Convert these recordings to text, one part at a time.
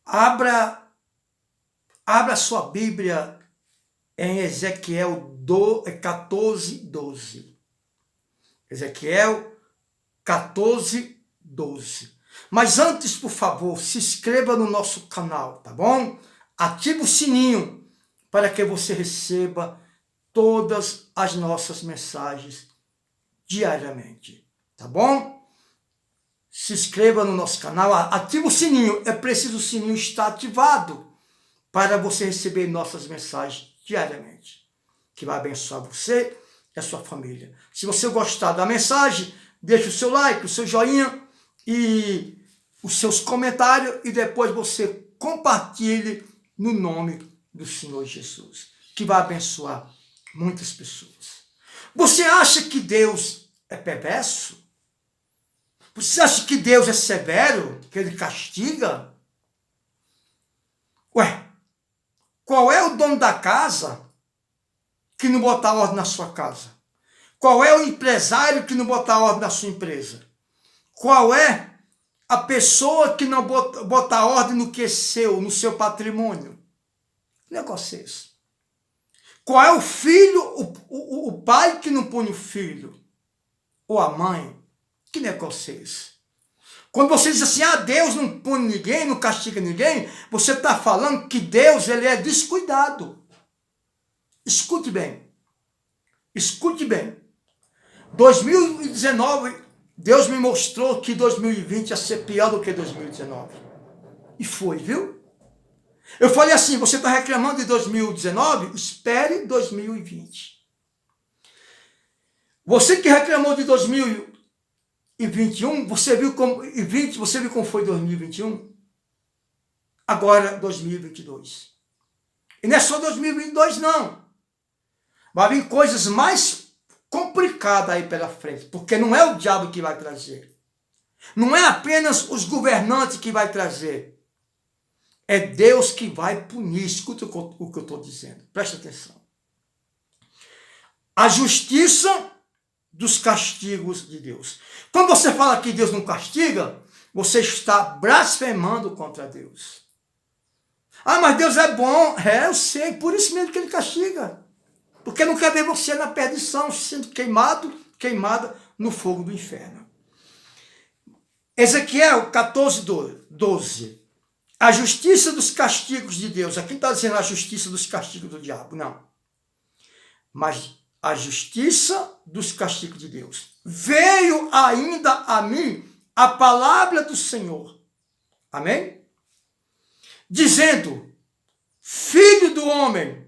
Abra sua Bíblia em Ezequiel 14, 12. Ezequiel 14, 12. Mas antes, por favor, se inscreva no nosso canal, tá bom? Ative o sininho para que você receba todas as nossas mensagens diariamente, tá bom? Se inscreva no nosso canal, ative o sininho. É preciso o sininho estar ativado para você receber nossas mensagens diariamente, que vai abençoar você e a sua família. Se você gostar da mensagem, deixe o seu like, o seu joinha e os seus comentários e depois você compartilhe no nome do Senhor Jesus, que vai abençoar muitas pessoas. Você acha que Deus é perverso? Você acha que Deus é severo, que Ele castiga? Ué, qual é o dono da casa que não bota ordem na sua casa? Qual é o empresário que não bota ordem na sua empresa? Qual é a pessoa que não bota ordem no que é seu, no seu patrimônio? Que negócio é esse? Qual é o filho, o pai que não põe o filho? Ou a mãe? Que negócio é esse? Quando você diz assim, Deus não pune ninguém, não castiga ninguém, você está falando que Deus ele é descuidado. Escute bem. Escute bem. 2019, Deus me mostrou que 2020 ia ser pior do que 2019. E foi, viu? Eu falei assim, você está reclamando de 2019? Espere 2020. Você que reclamou de 2021, você viu como foi 2021? Agora 2022. E não é só 2022 não. Vai vir coisas mais complicadas aí pela frente, porque não é o diabo que vai trazer. Não é apenas os governantes que vai trazer. É Deus que vai punir. Escuta o que eu estou dizendo. Presta atenção. A justiça dos castigos de Deus. Quando você fala que Deus não castiga, você está blasfemando contra Deus. Mas Deus é bom. Eu sei, por isso mesmo que Ele castiga. Porque não quer ver você na perdição, sendo queimada no fogo do inferno. Ezequiel 14, 12. A justiça dos castigos de Deus. Aqui está dizendo a justiça dos castigos do diabo. Não. Mas a justiça dos castigos de Deus. Veio ainda a mim a palavra do Senhor. Amém? Dizendo, filho do homem,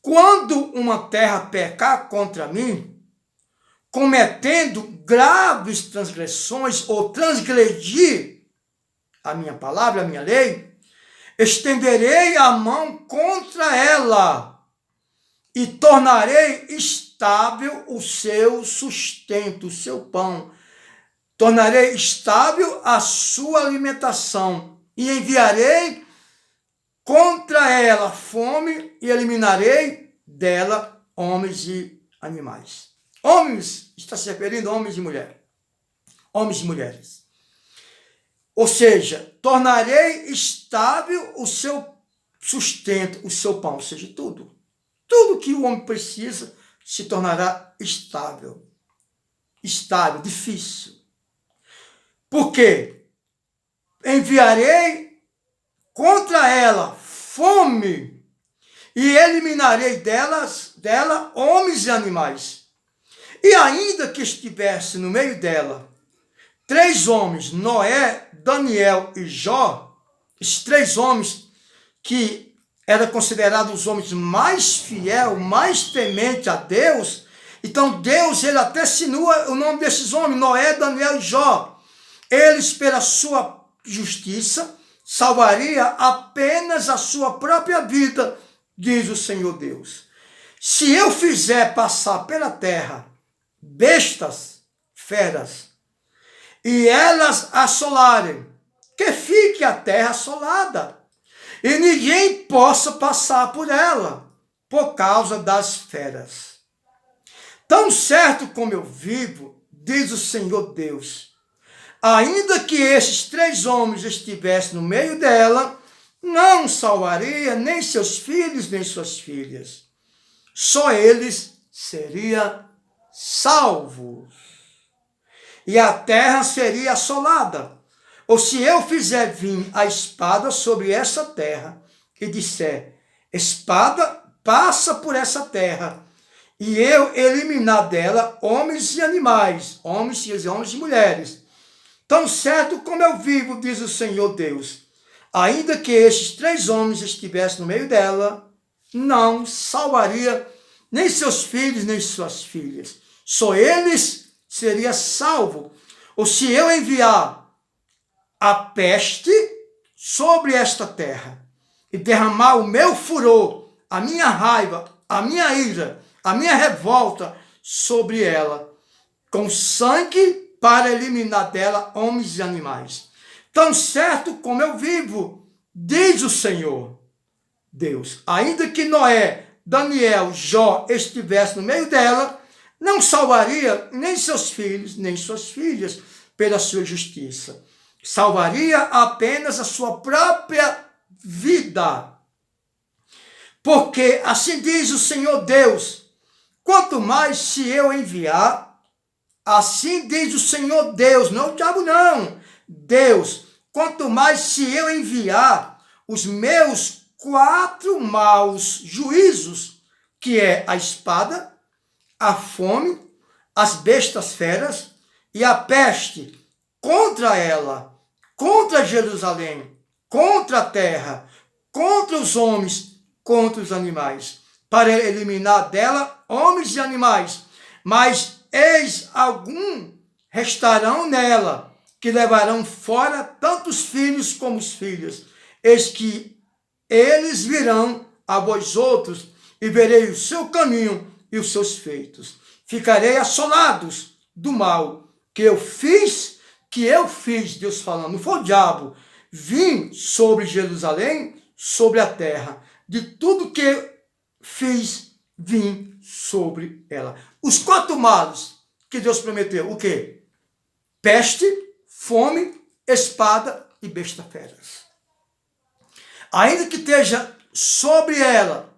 quando uma terra pecar contra mim, cometendo graves transgressões ou transgredir a minha palavra, a minha lei, estenderei a mão contra ela e tornarei estável o seu sustento, o seu pão. Tornarei estável a sua alimentação e enviarei contra ela fome e eliminarei dela homens e animais. Homens, está se referindo a homens e mulheres. Homens e mulheres. Ou seja, tornarei estável o seu sustento, o seu pão, ou seja, tudo. Tudo que o homem precisa se tornará estável. Estável, difícil. Por quê? Enviarei contra ela fome e eliminarei dela homens e animais. E ainda que estivesse no meio dela 3 homens, Noé, Daniel e Jó, esses 3 homens que eram considerados os homens mais fiel, mais temente a Deus, então Deus, ele até insinua o nome desses homens, Noé, Daniel e Jó. Eles, pela sua justiça, salvaria apenas a sua própria vida, diz o Senhor Deus. Se eu fizer passar pela terra bestas, feras, e elas assolarem, que fique a terra assolada, e ninguém possa passar por ela, por causa das feras. Tão certo como eu vivo, diz o Senhor Deus, ainda que estes 3 homens estivessem no meio dela, não salvaria nem seus filhos, nem suas filhas. Só eles seriam salvos. E a terra seria assolada. Ou se eu fizer vir a espada sobre essa terra, e disser, espada passa por essa terra, e eu eliminar dela homens e animais, homens e mulheres, tão certo como eu vivo, diz o Senhor Deus, ainda que estes 3 homens estivessem no meio dela, não salvaria nem seus filhos, nem suas filhas. Só eles seriam salvos. Ou se eu enviar a peste sobre esta terra e derramar o meu furor, a minha raiva, a minha ira, a minha revolta sobre ela, com sangue para eliminar dela homens e animais. Tão certo como eu vivo, diz o Senhor Deus, ainda que Noé, Daniel, Jó estivessem no meio dela, não salvaria nem seus filhos, nem suas filhas pela sua justiça. Salvaria apenas a sua própria vida. Porque assim diz o Senhor Deus, quanto mais se eu enviar, assim diz o Senhor Deus, não o diabo não, Deus, quanto mais se eu enviar os meus 4 maus juízos, que é a espada, a fome, as bestas feras e a peste, contra ela, contra Jerusalém, contra a terra, contra os homens, contra os animais, para eliminar dela homens e animais. Mas eis algum restarão nela, que levarão fora tanto os filhos como os filhas. Eis que eles virão a vós outros, e verei o seu caminho e os seus feitos. Ficarei assolados do mal que eu fiz, Deus falando, não foi o diabo, vim sobre Jerusalém, sobre a terra, de tudo que fiz, vim sobre ela. Os 4 males que Deus prometeu, o quê? Peste, fome, espada e besta feras. Ainda que esteja sobre ela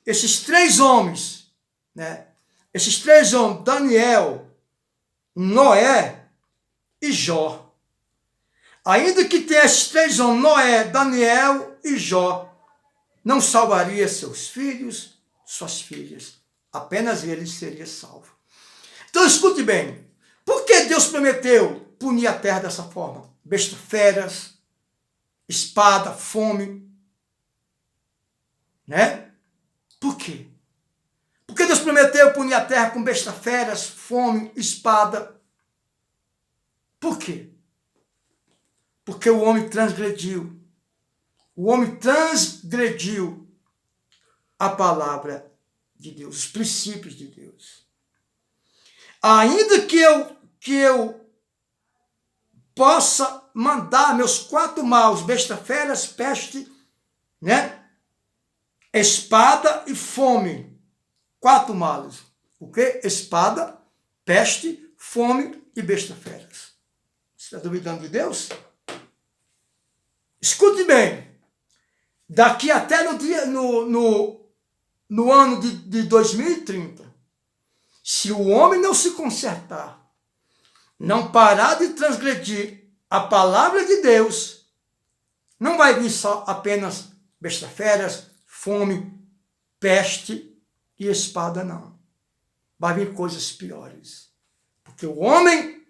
esses 3 homens, né? Esses 3 homens, Daniel, Noé e Jó. Ainda que tenha esses 3 homens, Noé, Daniel e Jó, não salvaria seus filhos, suas filhas. Apenas eles seriam salvos. Então escute bem, por que Deus prometeu punir a terra dessa forma? Besta feras, espada, fome, né? Por quê? Porque Deus prometeu punir a terra com besta feras, fome, espada. Por quê? Porque o homem transgrediu. O homem transgrediu a palavra de Deus, os princípios de Deus. Ainda que eu possa mandar meus 4 maus, besta feras, peste, né? Espada e fome. 4 males. O quê? Espada, peste, fome e besta feras. Você está duvidando de Deus? Escute bem. Daqui até no ano de 2030, se o homem não se consertar, não parar de transgredir a palavra de Deus, não vai vir só apenas besta feras, fome, peste e espada, não. Vai vir coisas piores. Porque o homem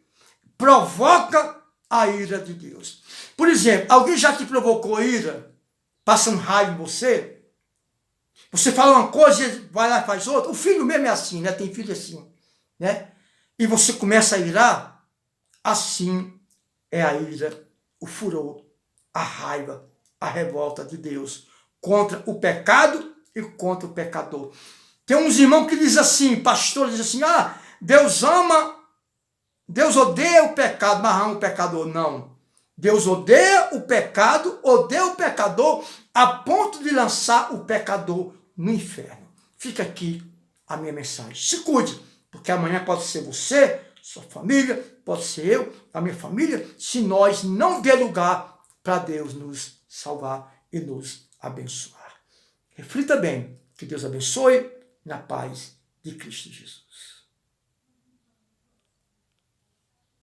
provoca a ira de Deus. Por exemplo, alguém já te provocou ira? Passando raiva em você? Você fala uma coisa e vai lá e faz outra? O filho mesmo é assim, né? Tem filho assim, né? E você começa a irar? Assim é a ira, o furor, a raiva, a revolta de Deus contra o pecado e contra o pecador. Tem uns irmãos que dizem assim, pastores dizem assim, Deus odeia o pecado, mas ama o pecador. Não. Deus odeia o pecador a ponto de lançar o pecador no inferno. Fica aqui a minha mensagem. Se cuide, porque amanhã pode ser você, sua família, pode ser eu, a minha família, se nós não der lugar para Deus nos salvar e nos abençoar. Reflita bem. Que Deus abençoe na paz de Cristo Jesus.